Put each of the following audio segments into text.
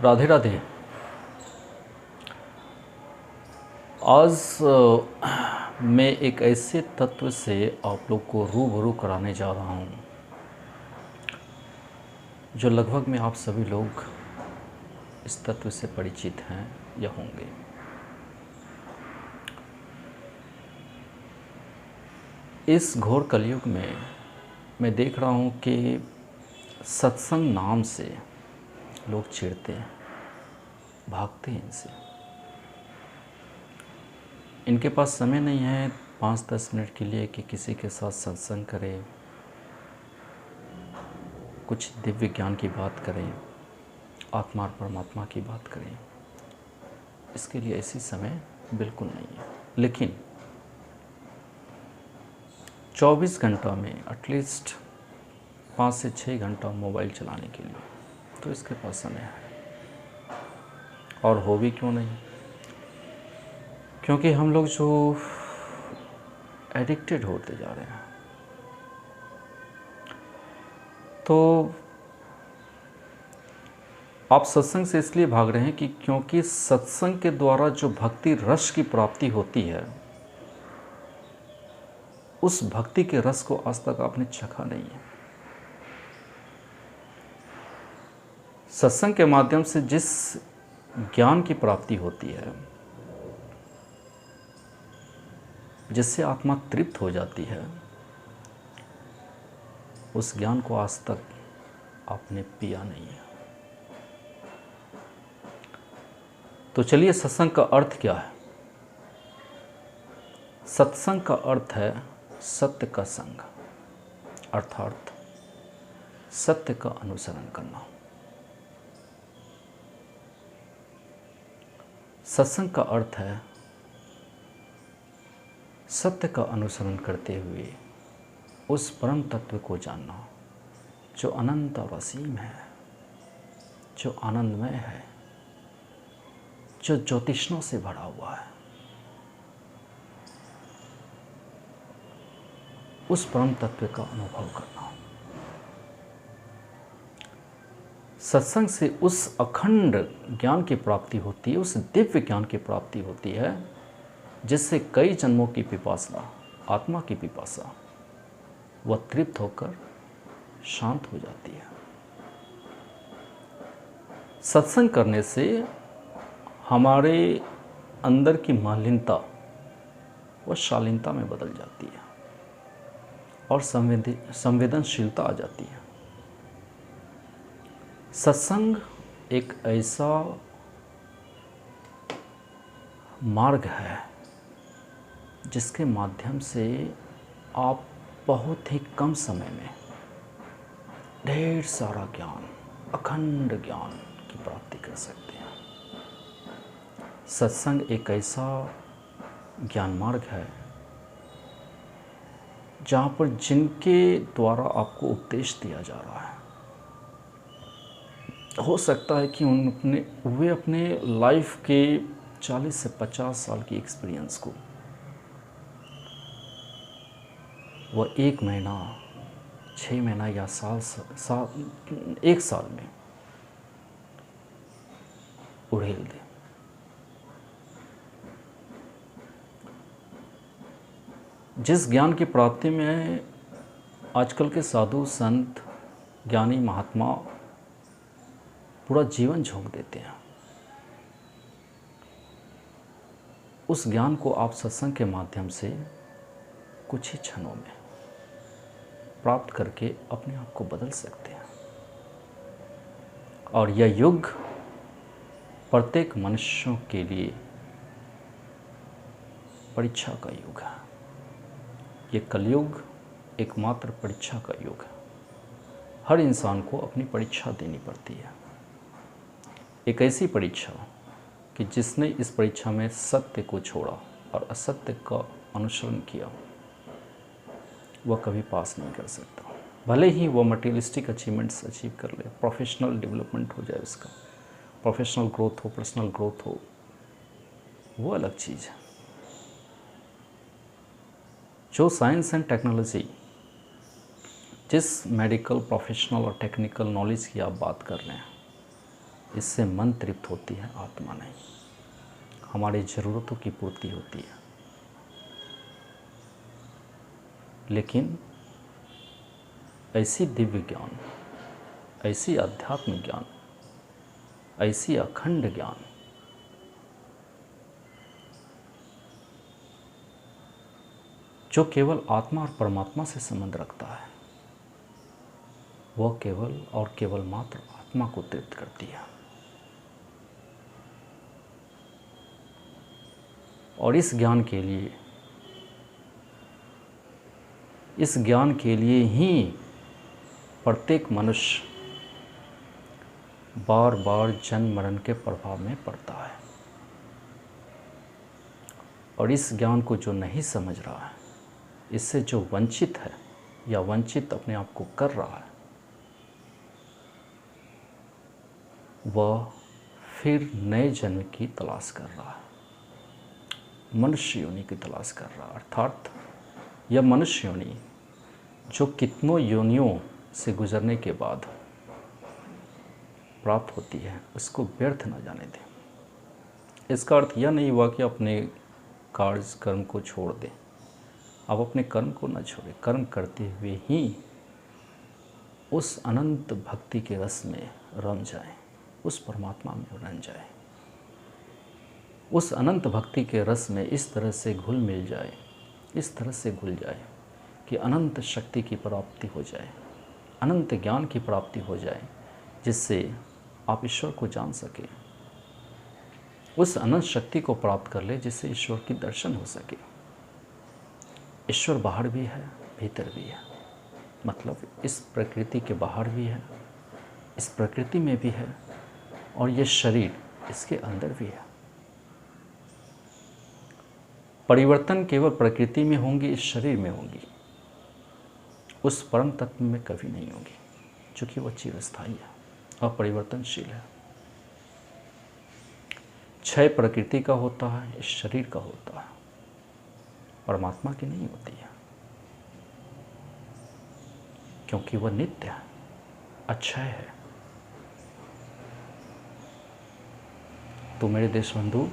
राधे राधे। आज मैं एक ऐसे तत्व से आप लोग को रूबरू कराने जा रहा हूँ जो लगभग में आप सभी लोग इस तत्व से परिचित हैं या होंगे। इस घोर कलयुग में मैं देख रहा हूँ कि सत्संग नाम से लोग चिढ़ते हैं, भागते हैं इनसे। इनके पास समय नहीं है 5-10 मिनट के लिए कि किसी के साथ सत्संग करें, कुछ दिव्य ज्ञान की बात करें, आत्मा और परमात्मा की बात करें। इसके लिए ऐसी समय बिल्कुल नहीं है। लेकिन 24 घंटा में एटलीस्ट 5 से 6 घंटा मोबाइल चलाने के लिए तो इसके पास समय है। और हो भी क्यों नहीं, क्योंकि हम लोग जो एडिक्टेड होते जा रहे हैं। तो आप सत्संग से इसलिए भाग रहे हैं कि क्योंकि सत्संग के द्वारा जो भक्ति रस की प्राप्ति होती है, उस भक्ति के रस को आज तक आपने चखा नहीं है। सत्संग के माध्यम से जिस ज्ञान की प्राप्ति होती है, जिससे आत्मा तृप्त हो जाती है, उस ज्ञान को आज तक आपने पिया नहीं है। तो चलिए, सत्संग का अर्थ क्या है? सत्संग का अर्थ है सत्य का संग, अर्थात सत्य का अनुसरण करना। सत्संग का अर्थ है सत्य का अनुसरण करते हुए उस परम तत्व को जानना जो अनंत और असीम है, जो आनंदमय है, जो ज्योतिष्णों से भरा हुआ है। उस परम तत्व का अनुभव करना। सत्संग से उस अखंड ज्ञान की प्राप्ति होती है, उस दिव्य ज्ञान की प्राप्ति होती है जिससे कई जन्मों की पिपासा, आत्मा की पिपासा, वह तृप्त होकर शांत हो जाती है। सत्संग करने से हमारे अंदर की मालिनता वह शालीनता में बदल जाती है और संवेदनशीलता आ जाती है। सत्संग एक ऐसा मार्ग है जिसके माध्यम से आप बहुत ही कम समय में ढेर सारा ज्ञान, अखंड ज्ञान की प्राप्ति कर सकते हैं। सत्संग एक ऐसा ज्ञान मार्ग है जहाँ पर जिनके द्वारा आपको उपदेश दिया जा रहा है, हो सकता है कि वे अपने लाइफ के 40 से 50 साल की एक्सपीरियंस को वह 1 महीना, 6 महीना या एक साल में उड़ेल दे। जिस ज्ञान की प्राप्ति में आजकल के साधु संत, ज्ञानी महात्मा पूरा जीवन झोंक देते हैं, उस ज्ञान को आप सत्संग के माध्यम से कुछ ही क्षणों में प्राप्त करके अपने आप को बदल सकते हैं। और यह युग प्रत्येक मनुष्यों के लिए परीक्षा का युग है। ये कलयुग एकमात्र परीक्षा का युग है। हर इंसान को अपनी परीक्षा देनी पड़ती है। एक ऐसी परीक्षा कि जिसने इस परीक्षा में सत्य को छोड़ा और असत्य का अनुसरण किया, वह कभी पास नहीं कर सकता। भले ही वह मटेरियलिस्टिक अचीवमेंट्स अचीव कर ले, प्रोफेशनल डेवलपमेंट हो जाए, उसका प्रोफेशनल ग्रोथ हो, पर्सनल ग्रोथ हो, वो अलग चीज़ है। जो साइंस एंड टेक्नोलॉजी, जिस मेडिकल, प्रोफेशनल और टेक्निकल नॉलेज की आप बात कर रहे हैं, इससे मन तृप्त होती है, आत्मा नहीं। हमारी ज़रूरतों की पूर्ति होती है, लेकिन ऐसी दिव्य ज्ञान, ऐसी आध्यात्मिक ज्ञान, ऐसी अखंड ज्ञान जो केवल आत्मा और परमात्मा से संबंध रखता है, वह केवल और केवल मात्र आत्मा को तृप्त करती है। और इस ज्ञान के लिए ही प्रत्येक मनुष्य बार बार जन्म मरण के प्रभाव में पड़ता है। और इस ज्ञान को जो नहीं समझ रहा है, इससे जो वंचित है या वंचित अपने आप को कर रहा है, वह फिर नए जन्म की तलाश कर रहा है, मनुष्य योनि की तलाश कर रहा है। अर्थात यह मनुष्य योनि जो कितनों योनियों से गुजरने के बाद प्राप्त होती है, उसको व्यर्थ न जाने दें। इसका अर्थ यह नहीं हुआ कि अपने कार्य कर्म को छोड़ दें। आप अपने कर्म को न छोड़ें, कर्म करते हुए ही उस अनंत भक्ति के रस में रम जाएं, उस परमात्मा में रम जाएं, उस अनंत भक्ति के रस में इस तरह से घुल मिल जाए, इस तरह से घुल जाए कि अनंत शक्ति की प्राप्ति हो जाए, अनंत ज्ञान की प्राप्ति हो जाए, जिससे आप ईश्वर को जान सकें। उस अनंत शक्ति को प्राप्त कर ले जिससे ईश्वर की दर्शन हो सके। ईश्वर बाहर भी है, भीतर भी है। मतलब इस प्रकृति के बाहर भी है, इस प्रकृति में भी है, और ये शरीर इसके अंदर भी है। परिवर्तन केवल प्रकृति में होंगे, इस शरीर में होंगी, उस परम तत्व में कभी नहीं होगी, क्योंकि वह चिरस्थायी है, अपरिवर्तनशील है। क्षय प्रकृति का होता है, इस शरीर का होता है, परमात्मा की नहीं होती है, क्योंकि वह नित्य है, अक्षय है। तो मेरे देश बंधु,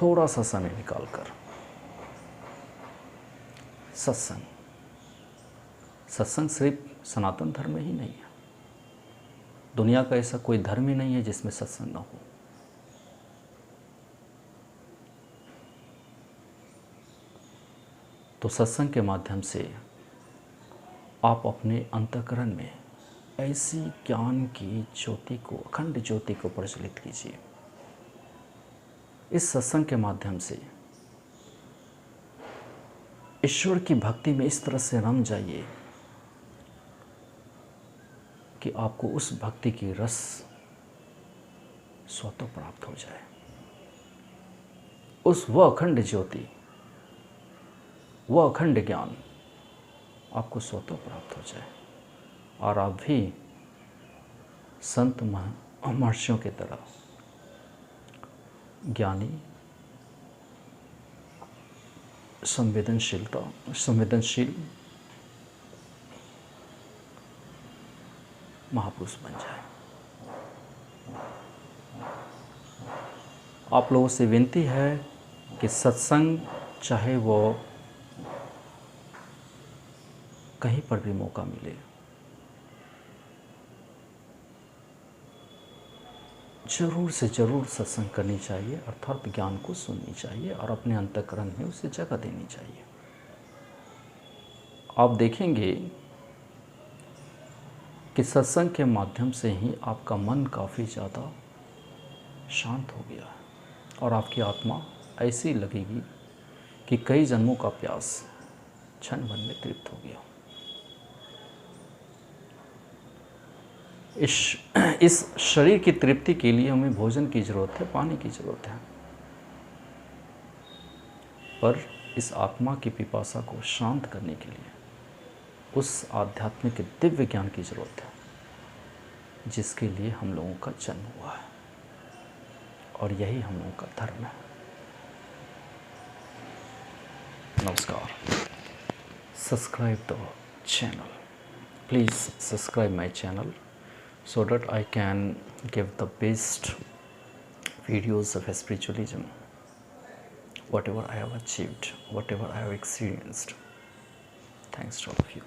थोड़ा सा समय निकालकर सत्संग सिर्फ सनातन धर्म में ही नहीं है। दुनिया का ऐसा कोई धर्म ही नहीं है जिसमें सत्संग न हो। तो सत्संग के माध्यम से आप अपने अंतःकरण में ऐसी ज्ञान की ज्योति को, अखंड ज्योति को प्रज्वलित कीजिए। इस सत्संग के माध्यम से ईश्वर की भक्ति में इस तरह से रम जाइए कि आपको उस भक्ति की रस स्वतः प्राप्त हो जाए। वह अखंड ज्योति, वह अखंड ज्ञान आपको स्वतः प्राप्त हो जाए, और आप भी संत महर्षियों की तरह ज्ञानी, संवेदनशील महापुरुष बन जाए। आप लोगों से विनती है कि सत्संग चाहे वो कहीं पर भी मौका मिले, जरूर से जरूर सत्संग करनी चाहिए, अर्थात ज्ञान को सुननी चाहिए और अपने अंतःकरण में उसे जगह देनी चाहिए। आप देखेंगे कि सत्संग के माध्यम से ही आपका मन काफ़ी ज़्यादा शांत हो गया है और आपकी आत्मा ऐसी लगेगी कि कई जन्मों का प्यास क्षण भर में तृप्त हो गया। इस शरीर की तृप्ति के लिए हमें भोजन की ज़रूरत है, पानी की ज़रूरत है, पर इस आत्मा की पिपासा को शांत करने के लिए उस आध्यात्मिक दिव्य ज्ञान की ज़रूरत है, जिसके लिए हम लोगों का जन्म हुआ है, और यही हम लोगों का धर्म है। नमस्कार। Subscribe the channel. Please subscribe my channel so that I can give the best videos of spiritualism, whatever I have achieved, whatever I have experienced. Thanks to all of you.